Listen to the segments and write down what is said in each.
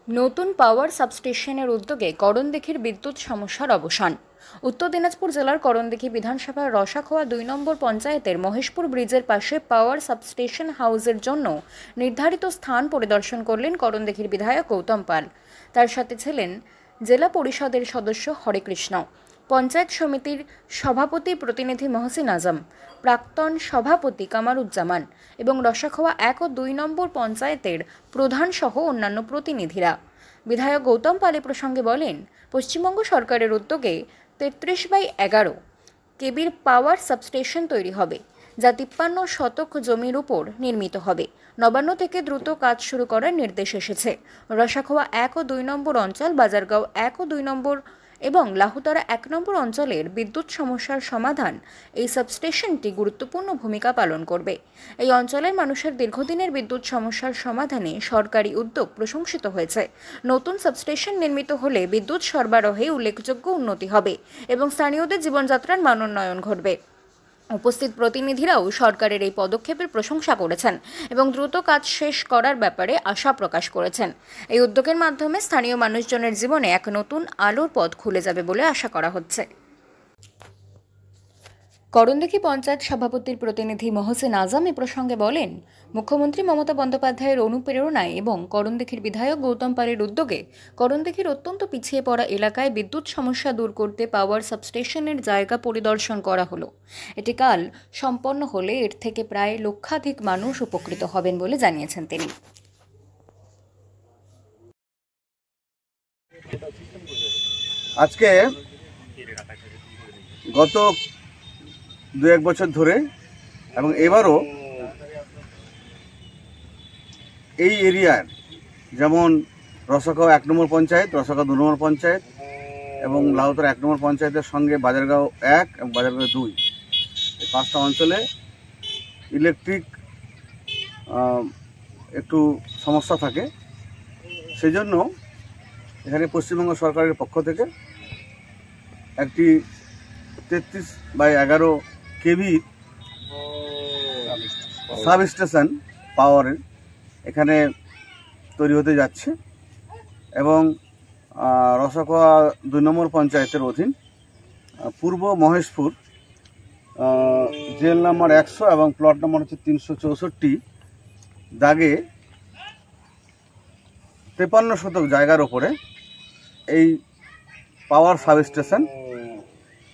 নতুন পাওয়ার সাবস্টেশনের উদ্যোগে করণদিঘির বিদ্যুৎ সমস্যার অবসান। উত্তর দিনাজপুর জেলার করণদিঘি বিধানসভার রসাখোয়া ২ নম্বর পঞ্চায়েতের মহেশপুর ব্রিজের পাশে পাওয়ার সাবস্টেশন হাউসের জন্য নির্ধারিত স্থান পরিদর্শন করলেন করণদিঘির বিধায়ক গৌতম পাল। তার সাথে ছিলেন জেলা পরিষদের সদস্য হরেকৃষ্ণ, পঞ্চায়েত সমিতির সভাপতি প্রতিনিধি মহসিন আজম, প্রাক্তন সভাপতি কামারুজ্জামান এবং রসাখোয়া ১ ও ২ নম্বর পঞ্চায়েতের প্রধান সহ অন্যান্য প্রতিনিধিরা। বিধায়ক গৌতম পাল প্রসঙ্গে বলেন, পশ্চিমবঙ্গ সরকারের উদ্যোগে ৩৩/১১ কেবির পাওয়ার সাবস্টেশন তৈরি হবে, যা ৫৩ শতক জমির উপর নির্মিত হবে। নবান্ন থেকে দ্রুত কাজ শুরু করার নির্দেশ এসেছে। রসাখোয়া ১ ও ২ নম্বর অঞ্চল, বাজারগাঁও ১ ও ২ নম্বর এবং লাহুতারা ১ নম্বর অঞ্চলের বিদ্যুৎ সমস্যার সমাধান এই সাবস্টেশনটি গুরুত্বপূর্ণ ভূমিকা পালন করবে। এই অঞ্চলের মানুষের দীর্ঘদিনের বিদ্যুৎ সমস্যার সমাধানে সরকারি উদ্যোগ প্রশংসিত হয়েছে। নতুন সাবস্টেশন নির্মিত হলে বিদ্যুৎ সরবরাহে উল্লেখযোগ্য উন্নতি হবে এবং স্থানীয়দের জীবনযাত্রার মান উন্নয়ন ঘটবে। উপস্থিত প্রতিনিধিরাও সরকারের এই পদক্ষেপের প্রশংসা করেছেন এবং দ্রুত কাজ শেষ করার ব্যাপারে আশা প্রকাশ করেছেন। এই উদ্যোগের মাধ্যমে স্থানীয় মানুষজনের জীবনে এক নতুন আলোর পথ খুলে যাবে বলে আশা করা হচ্ছে। করণদিঘি পঞ্চায়েত সভাপতির প্রতিনিধি মহসিন আজম এ প্রসঙ্গে বলেন, মুখ্যমন্ত্রী মমতা বন্দ্যোপাধ্যায়ের অনুপ্রেরণায় এবং করণদিঘির বিধায়ক গৌতম পালের উদ্যোগে করণদিঘির অত্যন্ত পিছিয়ে পড়া এলাকায় বিদ্যুৎ সমস্যা দূর করতে পাওয়ার সাবস্টেশনের জায়গা পরিদর্শন করা হলো। এটি কাল সম্পন্ন হলে এর থেকে প্রায় লক্ষাধিক মানুষ উপকৃত হবেন বলে জানিয়েছেন তিনি। আজকে গত ২-১ বছর ধরে এবং এবারও এই এরিয়ার যেমন রসাখোয়া ১ নম্বর পঞ্চায়েত, রসাখোয়া ২ নম্বর পঞ্চায়েত এবং লাহুতারা ১ নম্বর পঞ্চায়েতের সঙ্গে বাজারগাঁও ১ এবং বাজারগাঁও ২ এই ৫টা অঞ্চলে ইলেকট্রিক একটু সমস্যা থাকে। সেই জন্য এখানে পশ্চিমবঙ্গ সরকারের পক্ষ থেকে একটি ৩৩/১১ কেভি সাব স্টেশন পাওয়ারের এখানে তৈরি হতে যাচ্ছে এবং রসাখোয়া ২ নম্বর পঞ্চায়েতের অধীন পূর্ব মহেশপুর জেল নাম্বার ১০০ এবং প্লট নম্বর হচ্ছে ৩৬৪ দাগে ৫৩ শতক জায়গার ওপরে এই পাওয়ার সাব স্টেশন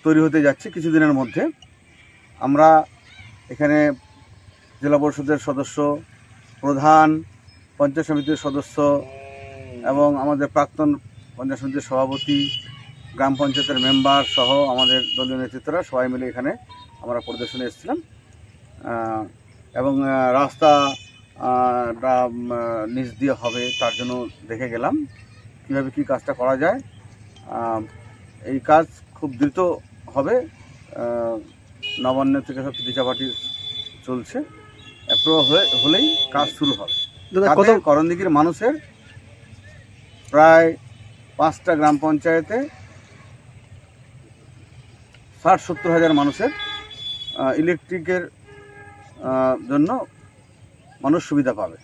তৈরি হতে যাচ্ছে কিছুদিনের মধ্যে। আমরা এখানে জেলা পরিষদের সদস্য, প্রধান, পঞ্চায়েত সমিতির সদস্য এবং আমাদের প্রাক্তন পঞ্চায়েত সমিতির সভাপতি, গ্রাম পঞ্চায়েতের মেম্বার সহ আমাদের দলীয় নেতৃত্বরা সবাই মিলে এখানে আমরা পরিদর্শনে এসেছিলাম এবং রাস্তা নিচ দিয়ে হবে তার জন্য দেখে গেলাম কীভাবে কী কাজটা করা যায়। এই কাজ খুব দ্রুত হবে। নবান্ন থেকে সব চিঠিচাপাটি চলছে, অ্যাপ্রুভ হলেই কাজ শুরু হবে। করণদিঘির মানুষের প্রায় 5টা গ্রাম পঞ্চায়েতে 60-70 হাজার মানুষের ইলেকট্রিকের জন্য মানুষ সুবিধা পাবে।